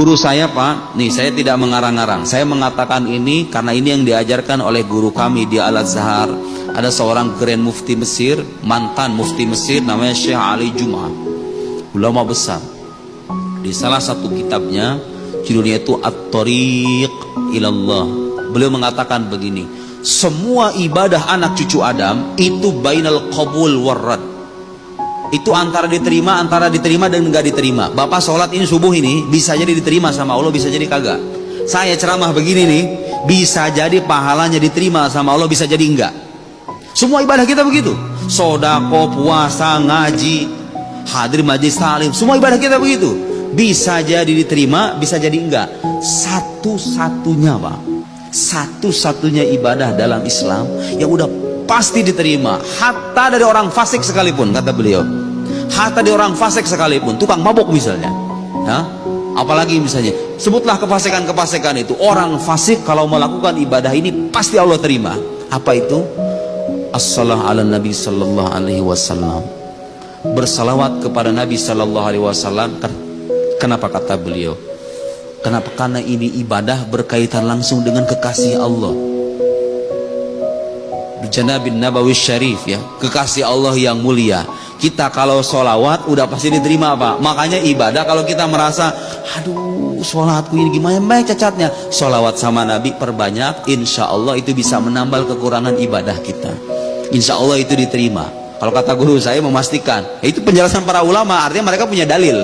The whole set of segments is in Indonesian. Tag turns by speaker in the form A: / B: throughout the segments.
A: Guru saya Pak, nih saya tidak mengarang-arang, saya mengatakan ini karena ini yang diajarkan oleh guru kami di Al-Azhar. Ada seorang Grand Mufti Mesir, mantan Mufti Mesir, namanya Syekh Ali Jum'ah, ulama besar. Di salah satu kitabnya, judulnya itu At-Thariq Ilallah, beliau mengatakan begini: semua ibadah anak cucu Adam itu bainal qabul warrad, itu antara diterima dan enggak diterima. Bapak sholat ini subuh ini bisa jadi diterima sama Allah, bisa jadi kagak. Saya ceramah begini nih, bisa jadi pahalanya diterima sama Allah, bisa jadi enggak. Semua ibadah kita begitu, sodako, puasa, ngaji, hadir majlis taklim, semua ibadah kita begitu, bisa jadi diterima, bisa jadi enggak. Satu-satunya Pak, satu-satunya ibadah dalam Islam yang udah pasti diterima, hatta dari orang fasik sekalipun, kata beliau, hatta dari orang fasik sekalipun, tukang mabuk misalnya, ya? Apalagi misalnya, sebutlah kefasikan-kefasikan itu, orang fasik kalau melakukan ibadah ini pasti Allah terima. Apa itu? As-salah ala Nabi sallallahu alaihi wasallam, bersalawat kepada Nabi sallallahu alaihi wasallam. Kenapa kata beliau? Kenapa? Karena ini ibadah berkaitan langsung dengan kekasih Allah. Janabin Nabawi Syarif, ya, kekasih Allah yang mulia. Kita kalau sholawat udah pasti diterima Pak. Makanya ibadah kalau kita merasa, aduh sholatku ini gimana baik cacatnya, sholawat sama Nabi perbanyak, insya Allah itu bisa menambal kekurangan ibadah kita. Insya Allah itu diterima. Kalau kata guru saya memastikan, itu penjelasan para ulama, artinya mereka punya dalil.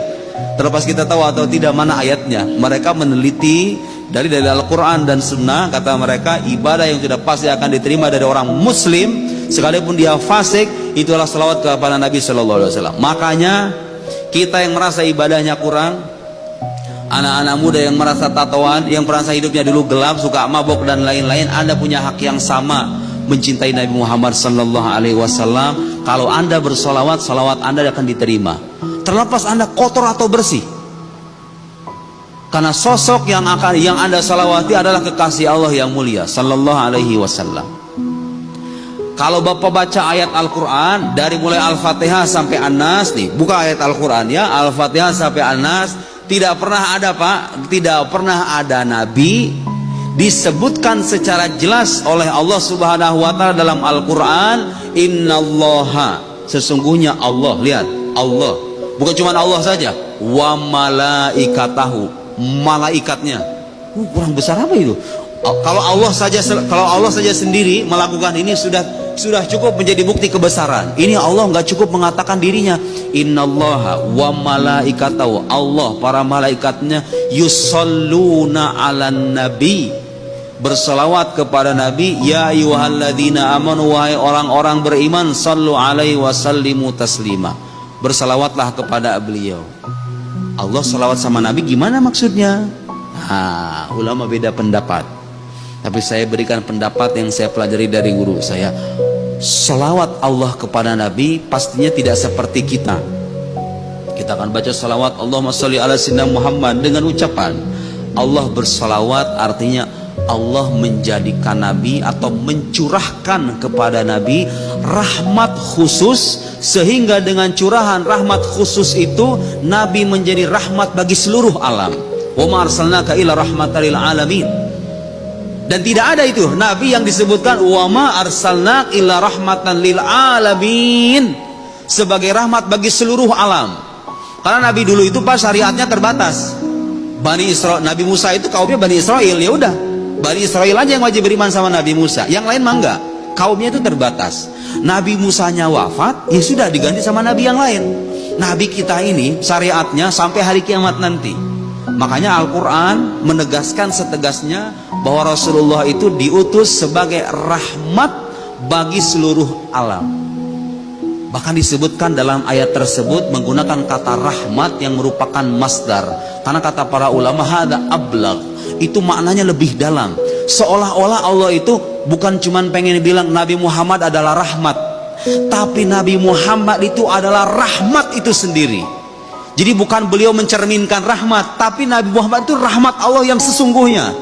A: Terlepas kita tahu atau tidak mana ayatnya, mereka meneliti dari Al-Quran dan Sunnah. Kata mereka, ibadah yang sudah pasti akan diterima dari orang Muslim, sekalipun dia fasik, itulah salawat kepada Nabi Sallallahu Alaihi Wasallam. Makanya kita yang merasa ibadahnya kurang, anak-anak muda yang merasa tatoan, yang merasa hidupnya dulu gelap, suka mabok dan lain-lain, Anda punya hak yang sama mencintai Nabi Muhammad Sallallahu Alaihi Wasallam. Kalau Anda bersolawat, salawat Anda akan diterima, terlepas Anda kotor atau bersih. Karena sosok yang Anda salawati adalah kekasih Allah yang mulia Sallallahu Alaihi Wasallam. Kalau Bapak baca ayat Al-Quran dari mulai Al-Fatihah sampai An-Nas, nih buka ayat Al-Quran ya, Al-Fatihah sampai An-Nas, tidak pernah ada Pak, tidak pernah ada Nabi disebutkan secara jelas oleh Allah Subhanahu wa Ta'ala dalam Al-Quran, innallaha, sesungguhnya Allah. Lihat, Allah, bukan cuma Allah saja, wa malaikatahu, malaikatnya. Kurang besar apa itu? Kalau Allah saja sendiri melakukan ini sudah cukup menjadi bukti kebesaran. Ini Allah nggak cukup mengatakan dirinya, innallaha wa malaikatahu, Allah, para malaikatnya, yusalluna 'alan nabi, berselawat kepada Nabi, ya ayyuhalladzina amanu, wahai orang-orang beriman, sallu alaihi wasallimu taslima, berselawatlah kepada beliau. Allah selawat sama Nabi, gimana maksudnya? Nah, ulama beda pendapat, tapi saya berikan pendapat yang saya pelajari dari guru saya. Selawat Allah kepada Nabi pastinya tidak seperti kita. Kita akan baca salawat Allahumma sholli ala sayyidina Muhammad dengan ucapan Allah bersalawat, artinya Allah menjadikan Nabi atau mencurahkan kepada Nabi rahmat khusus, sehingga dengan curahan rahmat khusus itu Nabi menjadi rahmat bagi seluruh alam. Wa ma arsalnaka illa rahmatan lil alamin. Dan tidak ada itu Nabi yang disebutkan wa ma arsalnaka illa rahmatan lil alamin, sebagai rahmat bagi seluruh alam. Karena Nabi dulu itu pas syariatnya terbatas. Bani Israel, Nabi Musa itu kaumnya Bani Israel, ya udah Bani Israel aja yang wajib beriman sama Nabi Musa, yang lain mah enggak. Kaumnya itu terbatas. Nabi Musanya wafat, ya sudah diganti sama Nabi yang lain. Nabi kita ini syariatnya sampai hari kiamat nanti. Makanya Al-Quran menegaskan setegasnya bahwa Rasulullah itu diutus sebagai rahmat bagi seluruh alam. Bahkan disebutkan dalam ayat tersebut menggunakan kata rahmat yang merupakan masdar. Karena kata para ulama, hadza ablagh, itu maknanya lebih dalam. Seolah-olah Allah itu bukan cuma pengen bilang Nabi Muhammad adalah rahmat, tapi Nabi Muhammad itu adalah rahmat itu sendiri. Jadi bukan beliau mencerminkan rahmat, tapi Nabi Muhammad itu rahmat Allah yang sesungguhnya,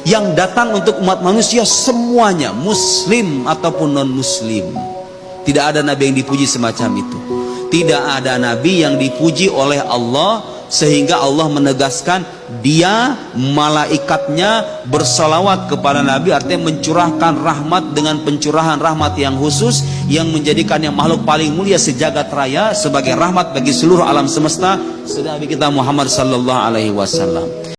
A: yang datang untuk umat manusia semuanya, muslim ataupun non muslim. Tidak ada Nabi yang dipuji semacam itu. Tidak ada Nabi yang dipuji oleh Allah sehingga Allah menegaskan dia malaikatnya bersalawat kepada Nabi, artinya mencurahkan rahmat dengan pencurahan rahmat yang khusus yang menjadikannya makhluk paling mulia sejagat raya sebagai rahmat bagi seluruh alam semesta, sudah Nabi kita Muhammad sallallahu alaihi wasallam.